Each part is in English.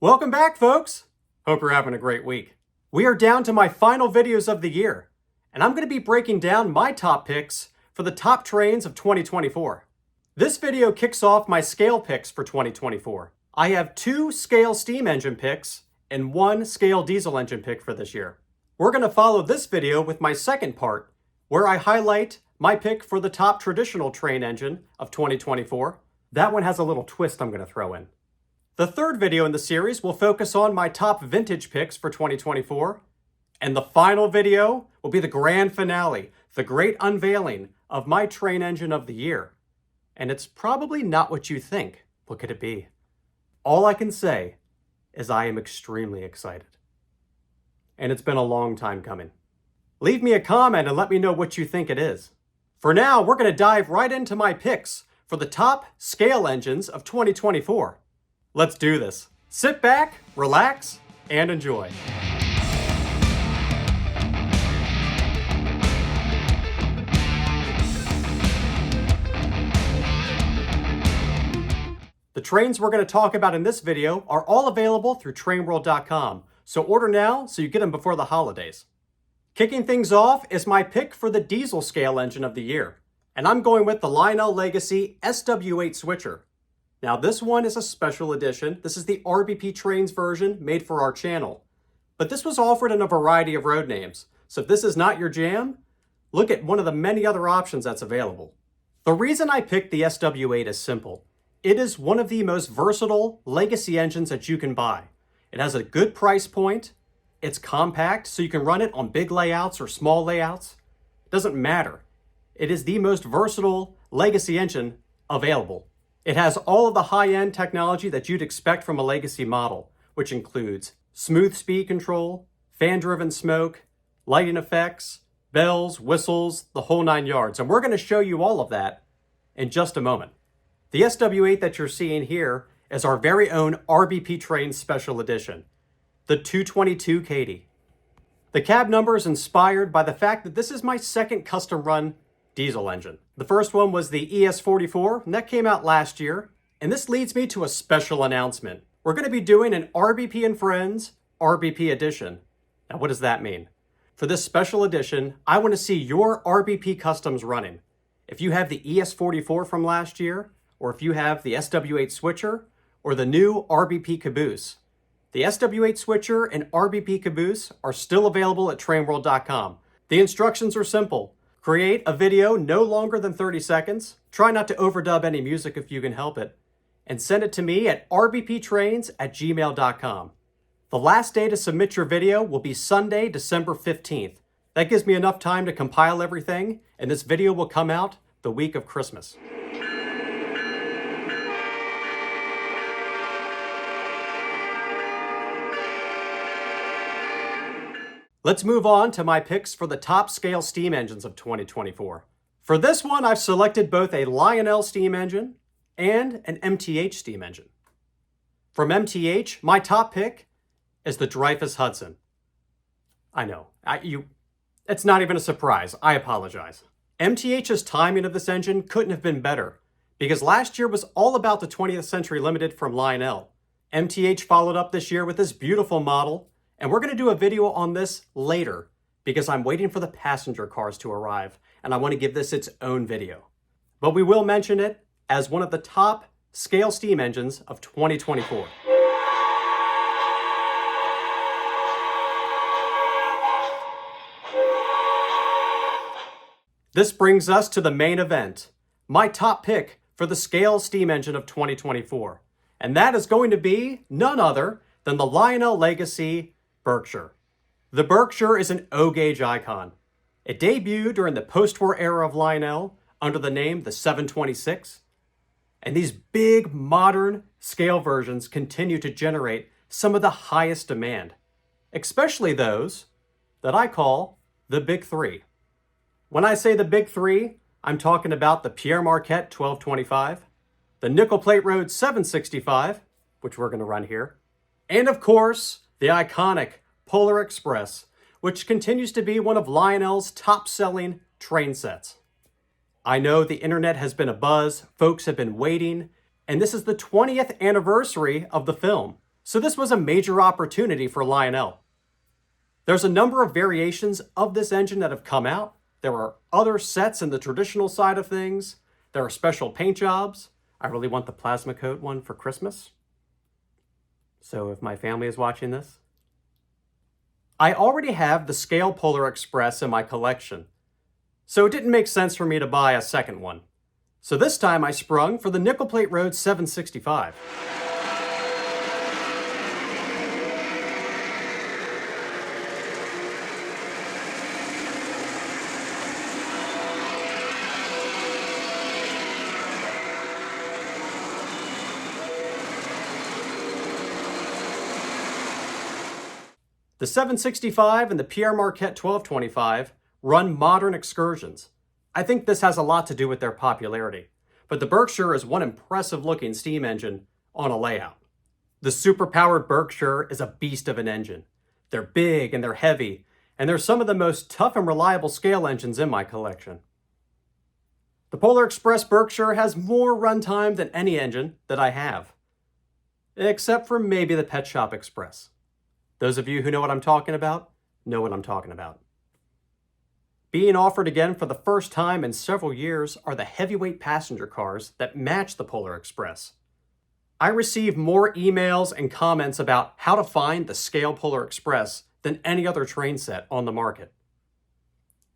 Welcome back, folks! Hope you're having a great week. We are down to my final videos of the year, and I'm going to be breaking down my top picks for the top trains of 2024. This video kicks off my scale picks for 2024. I have 2 scale steam engine picks and 1 scale diesel engine pick for this year. We're going to follow this video with my second part, where I highlight my pick for the top traditional train engine of 2024. That one has a little twist I'm going to throw in. The third video in the series will focus on my top vintage picks for 2024. And the final video will be the grand finale, the great unveiling of my train engine of the year. And it's probably not what you think. What could it be? All I can say is I am extremely excited. And it's been a long time coming. Leave me a comment and let me know what you think it is. For now, we're going to dive right into my picks for the top scale engines of 2024. Let's do this. Sit back, relax, and enjoy. The trains we're going to talk about in this video are all available through trainworld.com, so order now so you get them before the holidays. Kicking things off is my pick for the diesel scale engine of the year, and I'm going with the Lionel Legacy SW8 switcher. Now this one is a special edition. This is the RBP Trains version made for our channel. But this was offered in a variety of road names. So if this is not your jam, look at one of the many other options that's available. The reason I picked the SW8 is simple. It is one of the most versatile legacy engines that you can buy. It has a good price point. It's compact, so you can run it on big layouts or small layouts. It doesn't matter. It is the most versatile legacy engine available. It has all of the high-end technology that you'd expect from a legacy model, which includes smooth speed control, fan-driven smoke, lighting effects, bells, whistles, the whole 9 yards. And we're going to show you all of that in just a moment. The SW8 that you're seeing here is our very own RBP Trains Special Edition, the 222 Katie. The cab number is inspired by the fact that this is my second custom-run diesel engine. The first one was the ES44, and that came out last year. And this leads me to a special announcement. We're going to be doing an RBP and Friends RBP Edition. Now, what does that mean? For this special edition, I want to see your RBP customs running. If you have the ES44 from last year, or if you have the SW8 switcher, or the new RBP caboose. The SW8 switcher and RBP caboose are still available at trainworld.com. The instructions are simple. Create a video no longer than 30 seconds. Try not to overdub any music if you can help it. And send it to me at rbptrains@gmail.com. The last day to submit your video will be Sunday, December 15th. That gives me enough time to compile everything, and this video will come out the week of Christmas. Let's move on to my picks for the top scale steam engines of 2024. For this one, I've selected both a Lionel steam engine and an MTH steam engine. From MTH, my top pick is the Dreyfuss Hudson. I know, it's not even a surprise. I apologize. MTH's timing of this engine couldn't have been better because last year was all about the 20th Century Limited from Lionel. MTH followed up this year with this beautiful model. And we're going to do a video on this later because I'm waiting for the passenger cars to arrive and I want to give this its own video. But we will mention it as one of the top scale steam engines of 2024. This brings us to the main event, my top pick for the scale steam engine of 2024. And that is going to be none other than the Lionel Legacy Berkshire. The Berkshire is an O-gauge icon. It debuted during the post-war era of Lionel under the name the 726. And these big modern scale versions continue to generate some of the highest demand, especially those that I call the Big Three. When I say the Big Three, I'm talking about the Pierre Marquette 1225, the Nickel Plate Road 765, which we're going to run here, and of course, the iconic Polar Express, which continues to be one of Lionel's top-selling train sets. I know the internet has been abuzz, folks have been waiting, and this is the 20th anniversary of the film. So this was a major opportunity for Lionel. There's a number of variations of this engine that have come out. There are other sets in the traditional side of things. There are special paint jobs. I really want the plasma coat one for Christmas. So if my family is watching this. I already have the scale Polar Express in my collection, so it didn't make sense for me to buy a second one. So this time I sprung for the Nickel Plate Road 765. The 765 and the Pierre Marquette 1225 run modern excursions. I think this has a lot to do with their popularity, but the Berkshire is one impressive looking steam engine on a layout. The superpowered Berkshire is a beast of an engine. They're big and they're heavy, and they're some of the most tough and reliable scale engines in my collection. The Polar Express Berkshire has more runtime than any engine that I have, except for maybe the Pet Shop Express. Those of you who know what I'm talking about, know what I'm talking about. Being offered again for the first time in several years are the heavyweight passenger cars that match the Polar Express. I receive more emails and comments about how to find the scale Polar Express than any other train set on the market.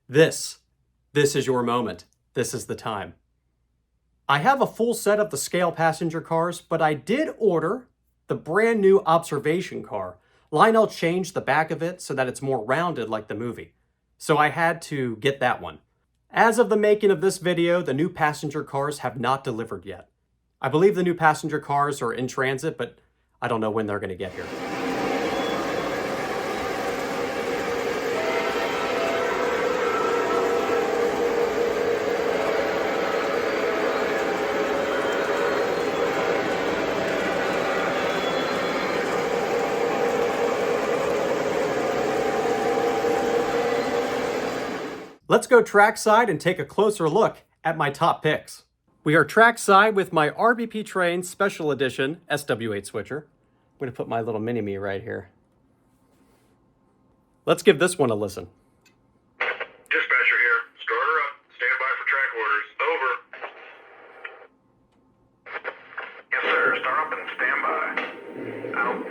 This is your moment. This is the time. I have a full set of the scale passenger cars, but I did order the brand new observation car. Lionel changed the back of it so that it's more rounded like the movie. So I had to get that one. As of the making of this video, the new passenger cars have not delivered yet. I believe the new passenger cars are in transit, but I don't know when they're going to get here. Let's go trackside and take a closer look at my top picks. We are trackside with my RBP Train Special Edition SW8 switcher. I'm going to put my little mini-me right here. Let's give this one a listen. Dispatcher here. Starter up. Stand by for track orders. Over. Yes, sir. Start up and stand by. Out.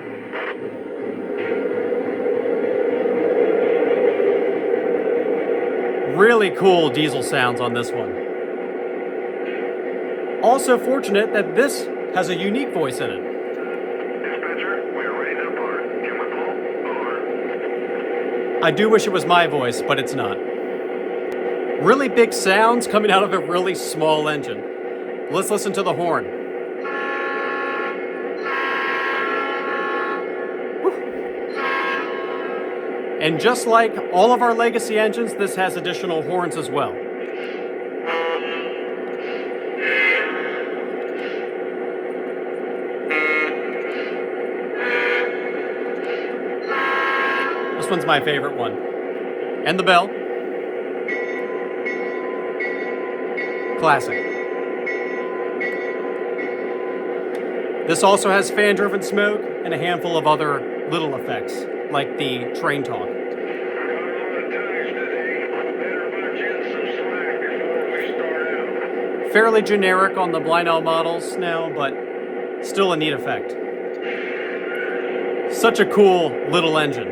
Really cool diesel sounds on this one. Also fortunate that this has a unique voice in it. Dispatcher, we are ready to depart. Can we pull? Over. I do wish it was my voice, but it's not. Really big sounds coming out of a really small engine. Let's listen to the horn. And just like all of our legacy engines, this has additional horns as well. This one's my favorite one. And the bell. Classic. This also has fan-driven smoke and a handful of other little effects, like the train talk. Fairly generic on the Lionel models now, but still a neat effect. Such a cool little engine.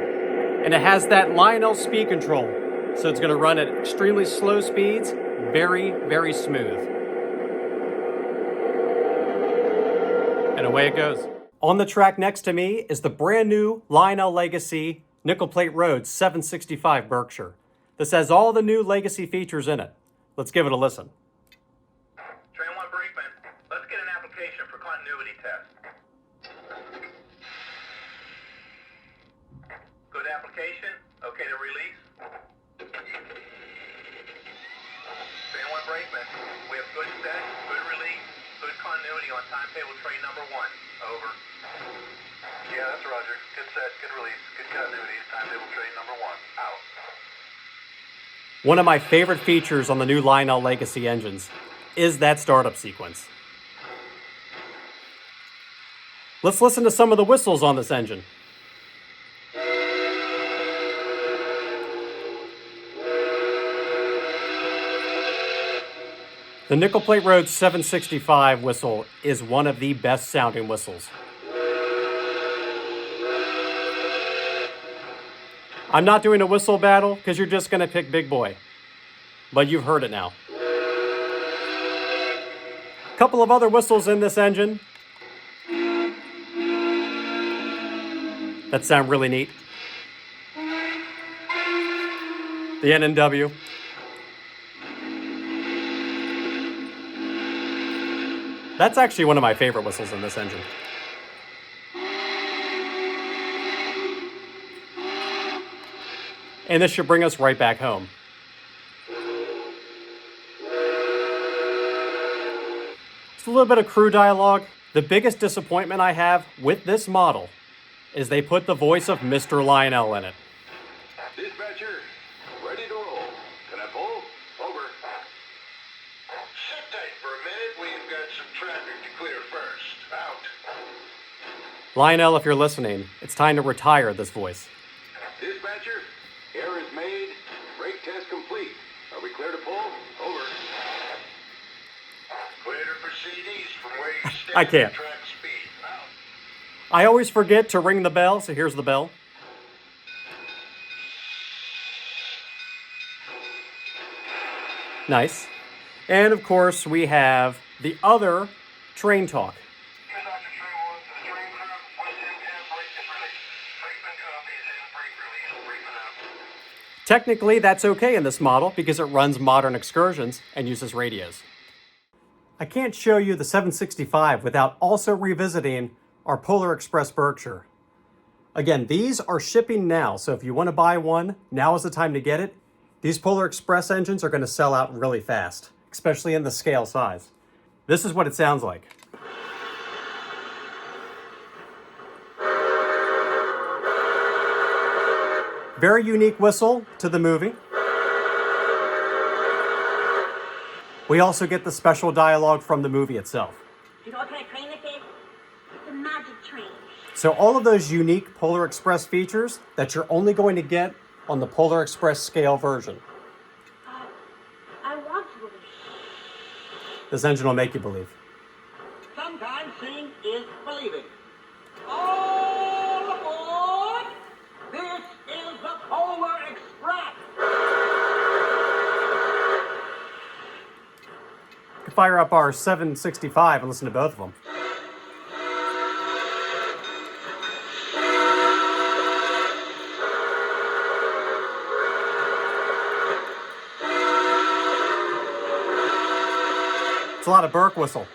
And it has that Lionel speed control, so it's going to run at extremely slow speeds, very, very smooth. And away it goes. On the track next to me is the brand new Lionel Legacy Nickel Plate Road 765 Berkshire. This has all the new Legacy features in it. Let's give it a listen. Train 1 Brinkman, let's get an application for continuity test. Good application. Okay to release. Train 1 Brinkman, we have good set, good release, good continuity on timetable train number 1. Over. Yeah, that's Roger. Good set, good release, good continuity, timetable train number 1. Out. One of my favorite features on the new Lionel Legacy engines is that startup sequence. Let's listen to some of the whistles on this engine. The Nickel Plate Road 765 whistle is one of the best sounding whistles. I'm not doing a whistle battle because you're just going to pick Big Boy, but you've heard it now. A couple of other whistles in this engine that sound really neat. The N&W. That's actually one of my favorite whistles in this engine. And this should bring us right back home. Just a little bit of crew dialogue. The biggest disappointment I have with this model is they put the voice of Mr. Lionel in it. Dispatcher, ready to roll. Can I pull? Over. Sit tight for a minute. We've got some traffic to clear first. Out. Lionel, if you're listening, it's time to retire this voice. Dispatcher, air is made. Brake test complete. Are we clear to pull? Over. Clear to proceed east from where you stand. I can't. Track speed. Out. I always forget to ring the bell, so here's the bell. Nice. And of course, we have the other train talk. Here's Dr. True to the train crew. 110 brake is released. Brakeman copies in brake release. Brakeman out. Technically, that's okay in this model because it runs modern excursions and uses radios. I can't show you the 765 without also revisiting our Polar Express Berkshire. Again, these are shipping now, so if you want to buy one, now is the time to get it. These Polar Express engines are going to sell out really fast, especially in the scale size. This is what it sounds like. Very unique whistle to the movie. We also get the special dialogue from the movie itself. You know what kind of train this is? It's a magic train. So all of those unique Polar Express features that you're only going to get on the Polar Express scale version. I want to believe. This engine will make you believe. Sometimes seeing is believing. All aboard! This is the Polar Express! Fire up our 765 and listen to both of them. It's a lot of Burke whistle.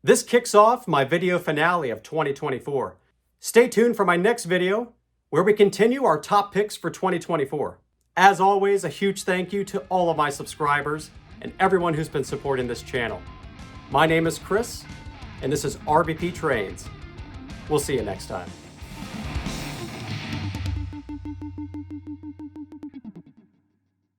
This kicks off my video finale of 2024. Stay tuned for my next video where we continue our top picks for 2024. As always, a huge thank you to all of my subscribers and everyone who's been supporting this channel. My name is Chris, and this is RBP Trains. We'll see you next time.